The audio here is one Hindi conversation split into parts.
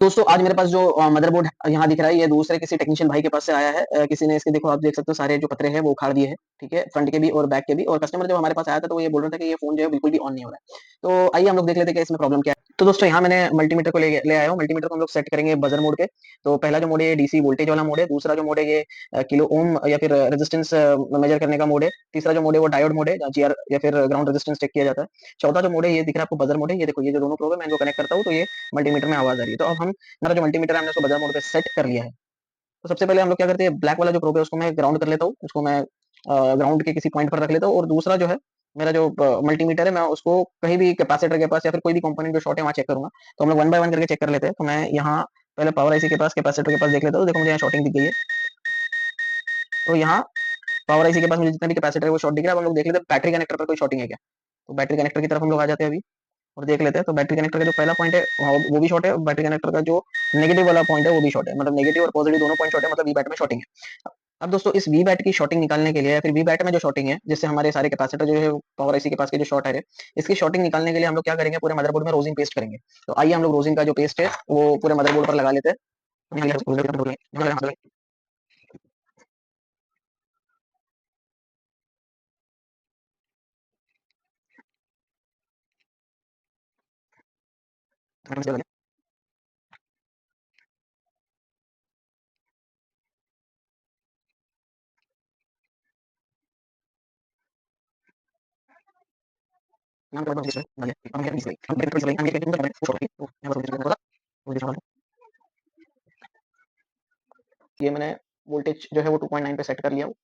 दोस्तों आज मेरे पास जो मदरबोर्ड यहाँ दिख रहा है ये दूसरे किसी टेक्नीशियन भाई के पास से आया है। किसी ने इसके देखो आप देख सकते हो सारे जो पतरे हैं वो उखाड़ दिए हैं। ठीक है, फ्रंट के भी और बैक के भी। और कस्टमर जब हमारे पास आया था तो वो ये बोल रहा था कि ये फोन जो है बिल्कुल भी ऑन नहीं हो रहा है। तो आइए हम लोग देख लेते हैं कि इसमें प्रॉब्लम क्या है। तो दोस्तों यहाँ मैंने मल्टीमीटर को ले आया हूँ। मल्टीमीटर को हम लोग सेट करेंगे बजर मोड पे। तो पहला जो मोड है ये डीसी वोल्टेज वाला मोड है। दूसरा जो मोड है ये किलो ओम या फिर रेजिस्टेंस मेजर करने का मोड है। तीसरा जो मोड है वो डायोड मोड है जहाँ जीआर या फिर ग्राउंड रेजिस्टेंस चेक किया जाता है। चौथा जो मोड है ये दिख रहा है आपको बजर मोड है। ये देखो ये जो दोनों प्रोब है मैं इनको कनेक्ट करता हूँ तो ये मल्टीमीटर में आवाज आ रही है। तो अब हम हमारा जो मल्टीमीटर है हमने उसको बजर मोड पे सेट कर लिया है। तो सबसे पहले हम लोग क्या करते हैं, ब्लैक वाला जो प्रोब है उसको मैं ग्राउंड कर लेता हूँ। उसको मैं ग्राउंड के किसी पॉइंट पर रख लेता हूँ। और दूसरा जो है मेरा जो मल्टीमीटर है मैं उसको कहीं भी कैपेसिटर के पास या फिर कोई भी कंपोनेंट जो शॉर्ट है वहां चेक करूंगा। तो हम लोग वन बाय वन करके चेक कर लेते हैं। तो मैं यहाँ पहले पावर आईसी के पास कैपेसिटर के पास देख लेता हूँ। देखो मुझे यहाँ शॉर्टिंग दिख गई है। तो यहाँ पावर आईसी के पास मुझे जितने भी कैपेसिटर है वो शॉर्ट दिख रहा है। अब हम लोग देख लेते हैं बैटरी कनेक्टर पर कोई शॉर्टिंग है क्या। तो बैटरी कनेक्टर की तरफ हम लोग आ जाते हैं अभी और देख लेते हैं। तो बैटरी कनेक्टर का जो पहला पॉइंट है वो भी शॉर्ट है। बैटरी कनेक्टर का जो नेगेटिव वाला पॉइंट है वो भी शॉर्ट है। मतलब नेगेटिव और पॉजिटिव दोनों पॉइंट शॉर्ट है, मतलब वी बैट में शॉर्टिंग है। अब दोस्तों इस वी बैट की शॉर्टिंग निकालने के लिए या फिर वी बैट में जो शॉर्टिंग है जिससे हमारे सारे कैपेसिटर जो है पावर आईसी के पास के जो शॉर्ट है इसकी शॉर्टिंग निकालने के लिए हम लोग क्या करेंगे, पूरे मदरबोर्ड में रोजिन पेस्ट करेंगे। तो आइए हम लोग रोजिन का जो पेस्ट है वो पूरे मदरबोर्ड पर लगा लेते हैं। ये मैंने वोल्टेज जो है वो 2.9 पे सेट कर लिया हूँ।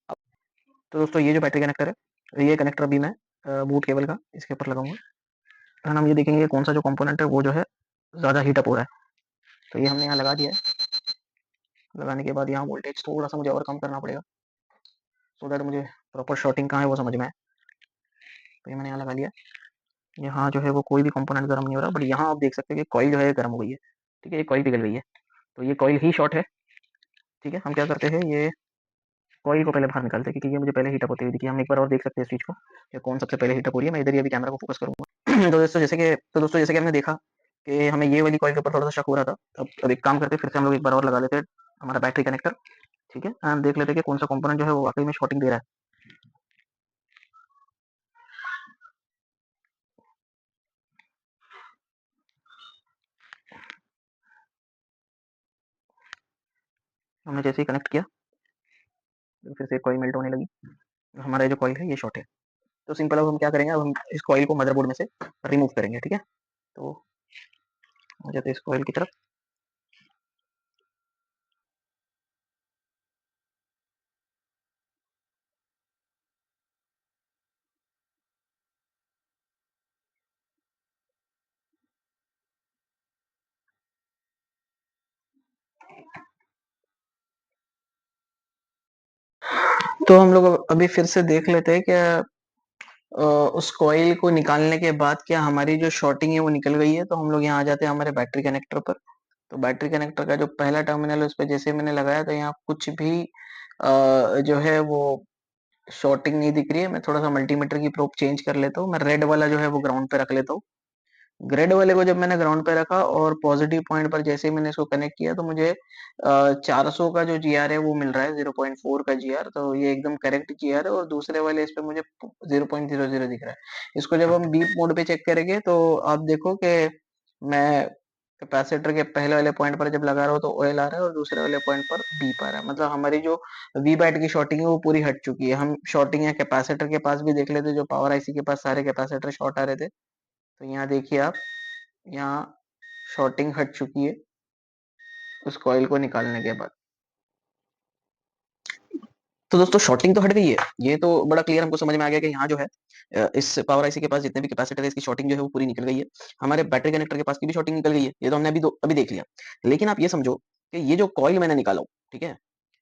तो दोस्तों ये जो बैटरी कनेक्टर है ये कनेक्टर अभी मैं बूट केबल का इसके ऊपर लगाऊंगा। और हम ये देखेंगे कौन सा जो कंपोनेंट है वो जो है ज़्यादा हीटअप हो रहा है। तो ये हमने यहाँ लगा दिया है। लगाने के बाद यहाँ वोल्टेज थोड़ा सा मुझे और कम करना पड़ेगा सो दैट मुझे प्रॉपर शॉर्टिंग कहाँ है वो समझ में आए। तो ये मैंने यहाँ लगा लिया। यहाँ जो है वो कोई भी कंपोनेंट गर्म नहीं हो रहा, बट यहाँ आप देख सकते हैं कि कॉइल जो है गर्म हो गई है। ठीक है, ये कॉइल पिघल गई है। तो ये कॉइल ही शॉर्ट है। ठीक है, हम क्या करते हैं ये कॉइल को पहले बाहर निकालते हैं क्योंकि ये मुझे पहले हीटअप होती हुई दिखी। हम एक बार और देख सकते हैं इस चीज़ को कि कौन सबसे पहले हीटअप हो रही है। मैं इधर ही अभी कैमरा को फोकस करूंगा। तो दोस्तों जैसे कि हमने देखा कि हमें ये वाली कॉइल के ऊपर थोड़ा सा शक हो रहा था। अब एक काम करते हैं, फिर से हम लोग एक बार और लगा लेते हैं हमारा बैटरी कनेक्टर। ठीक है, हम देख लेते हैं कि कौन सा कंपोनेंट जो है वो वाकई में शॉर्टिंग दे रहा है। हमने जैसे ही कनेक्ट किया तो फिर से कॉइल मेल्ट होने लगी। हमारा जो कॉइल है ये शॉर्ट है। तो सिंपल अब हम क्या करेंगे, अब हम इस कॉइल को मदरबोर्ड में से रिमूव करेंगे। ठीक है, तो आ जाते हैं इस कॉइल की तरफ। तो हम लोग अभी फिर से देख लेते हैं कि उस कॉइल को निकालने के बाद क्या हमारी जो शॉर्टिंग है वो निकल गई है। तो हम लोग यहाँ आ जाते हैं हमारे बैटरी कनेक्टर पर। तो बैटरी कनेक्टर का जो पहला टर्मिनल है उस पर जैसे मैंने लगाया तो यहाँ कुछ भी जो है वो शॉर्टिंग नहीं दिख रही है। मैं थोड़ा सा मल्टीमीटर की प्रोब चेंज कर लेता हूँ। मैं रेड वाला जो है वो ग्राउंड पे रख लेता हूँ। ग्रेड वाले को जब मैंने ग्राउंड पे रखा और पॉजिटिव पॉइंट पर जैसे ही मैंने इसको कनेक्ट किया तो मुझे 400 का जो जीआर है वो मिल रहा है, 0.4 का जीआर। तो ये एकदम करेक्ट जीआर है। और दूसरे वाले इस पे मुझे 0.00 दिख रहा है। इसको जब हम बीप मोड पे चेक करेंगे तो आप देखो कि मैं कैपेसिटर के पहले वाले पॉइंट पर जब लगा रहा हूँ तो ऑयल आ रहा है और दूसरे वाले पॉइंट पर बीप आ रहा है। मतलब हमारी जो वी बैट की शॉर्टिंग है वो पूरी हट चुकी है। हम शॉर्टिंग है कैपेसिटर के पास भी देख लेते, जो पावर आईसी के पास सारे कैपेसिटर शॉर्ट आ रहे थे। तो यहाँ देखिए आप, यहाँ शॉर्टिंग हट चुकी है उस कॉइल को निकालने के बाद। तो दोस्तों शॉर्टिंग तो हट गई है, ये तो बड़ा क्लियर हमको समझ में आ गया कि यहाँ जो है इस पावर आईसी के पास जितने भी कैपेसिटर है इसकी शॉर्टिंग जो है वो पूरी निकल गई है। हमारे बैटरी कनेक्टर के पास की भी शॉर्टिंग निकल गई है, ये तो हमने अभी देख लिया। लेकिन आप ये समझो कि ये जो कॉइल मैंने निकाला हूँ, ठीक है,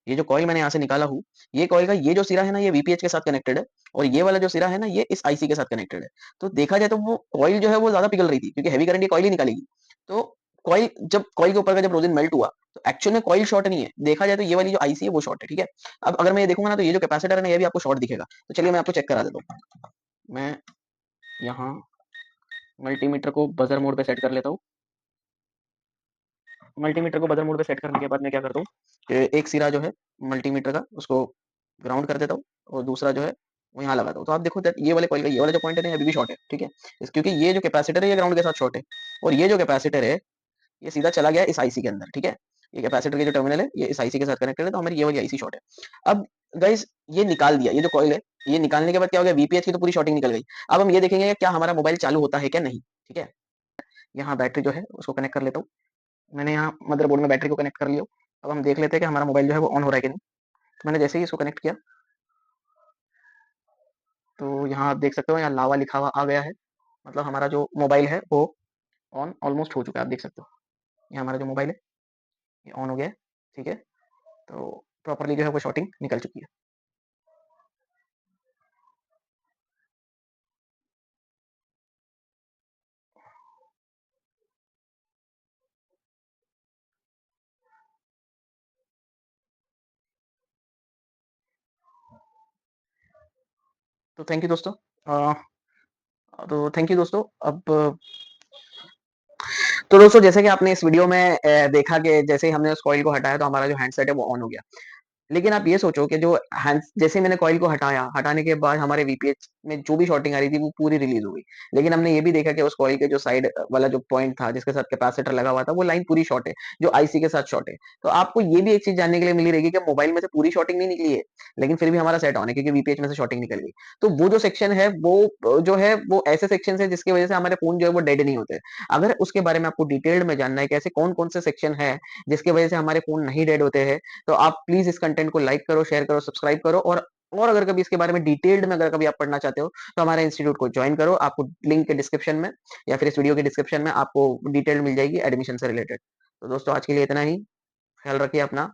ये जो कॉइल मैंने यहाँ से निकाला हूँ, ये कॉइल का ये जो सिरा है ना ये वीपीएच के साथ कनेक्टेड है और ये वाला जो सिरा है ना ये इस आईसी के साथ कनेक्टेड है। तो देखा जाए तो वो कॉइल जो है वो ज्यादा पिघल रही थी क्योंकि हैवी करंट ये कॉइल ही निकालेगी। तो कॉइल जब कॉइल के ऊपर का जब रोजन मेल्ट हुआ तो एक्चुअल में कॉइल शॉर्ट नहीं है, देखा जाए तो ये वाली जो आईसी है वो शॉर्ट है। ठीक है, अब अगर मैं ये देखूंगा ना तो ये जो कैपेसिटर है ना ये भी आपको शॉर्ट दिखेगा। तो चलिए मैं आपको चेक करा देता हूँ। मैं यहाँ मल्टीमीटर को बजर मोड पे सेट कर लेता हूँ। मल्टीमीटर को बदर मोड पे सेट करने के बाद मैं क्या करता हूँ कि एक सिरा जो है मल्टीमीटर का उसको ग्राउंड कर देता हूँ और दूसरा जो है वो यहाँ लगाता हूँ। तो आप देखो दैट ये वाले कॉइल का ये वाला जो पॉइंट है ना, ये अभी भी शॉर्ट है, ठीक है? क्योंकि ये जो कैपेसिटर है ये ग्राउंड के साथ शॉर्ट है और ये जो कैपेसिटर है ये सीधा चला गया इस आईसी के अंदर, ठीक है? ये कैपेसिटर के जो टर्मिनल है ये इस आईसी के साथ कनेक्टेड है, तो हमारी ये वाली आईसी शॉर्ट है। अब गाइस ये निकाल दिया, ये जो कॉइल है ये निकालने के बाद क्या हो गया, वीपीएच की तो पूरी शॉर्टिंग निकल गई। अब हम ये देखेंगे कि क्या हमारा मोबाइल चालू होता है क्या नहीं, ठीक है? यहाँ बैटरी जो है उसको कनेक्ट कर लेता हूँ। मैंने यहाँ मदरबोर्ड में बैटरी को कनेक्ट कर लिया। अब हम देख लेते हैं कि हमारा मोबाइल जो है वो ऑन हो रहा है कि नहीं। तो मैंने जैसे ही इसको कनेक्ट किया तो यहाँ आप देख सकते हो, यहाँ लावा लिखा हुआ आ गया है, मतलब हमारा जो मोबाइल है वो ऑन ऑलमोस्ट हो चुका है। आप देख सकते हो ये हमारा जो मोबाइल है ये ऑन हो गया है, ठीक है? तो प्रॉपर्ली जो है वो शॉर्टिंग निकल चुकी है। तो थैंक यू दोस्तों। अ, तो थैंक यू दोस्तों। अब तो दोस्तों जैसे कि आपने इस वीडियो में देखा कि जैसे ही हमने उस कॉइल को हटाया तो हमारा जो हैंडसेट है वो ऑन हो गया। लेकिन आप ये सोचो कि जो हैंड्स जैसे मैंने कॉइल को हटाया, हटाने के बाद हमारे वीपीएच में जो भी शॉर्टिंग आ रही थी वो पूरी रिलीज़ हो गई। लेकिन हमने ये भी देखा कि उस कॉइल के जो साइड वाला जो पॉइंट था जिसके साथ कैपेसिटर लगा हुआ था वो लाइन पूरी शॉर्ट है, जो आईसी के साथ शॉर्ट है। तो आपको ये भी एक चीज़ जानने के लिए मिली रहेगी कि मोबाइल में से पूरी शॉर्टिंग नहीं निकली है, लेकिन फिर भी हमारा सेट ऑन है क्योंकि वीपीएच में से शॉर्टिंग निकल गई। तो वो जो सेक्शन है वो जो है वो ऐसे सेक्शन है जिसकी वजह से हमारे फ़ोन जो है वो डेड नहीं होते। अगर उसके बारे में आपको डिटेल्ड में जानना है कि ऐसे कौन-कौन से सेक्शन हैं जिसकी वजह से हमारे फ़ोन नहीं डेड होते हैं, तो आप प्लीज़ इस कंटेंट को लाइक करो, शेयर करो, सब्सक्राइब करो और अगर कभी इसके बारे में डिटेल्ड में अगर कभी आप पढ़ना चाहते हो, तो हमारे इंस्टीट्यूट को जॉइन करो। आपको लिंक के डिस्क्रिप्शन में या फिर इस वीडियो के डिस्क्रिप्शन में आपको डिटेल मिल जाएगी एडमिशन से रिलेटेड। तो दोस्तों आज के लिए इतना ही। ख्याल रखिए अपना।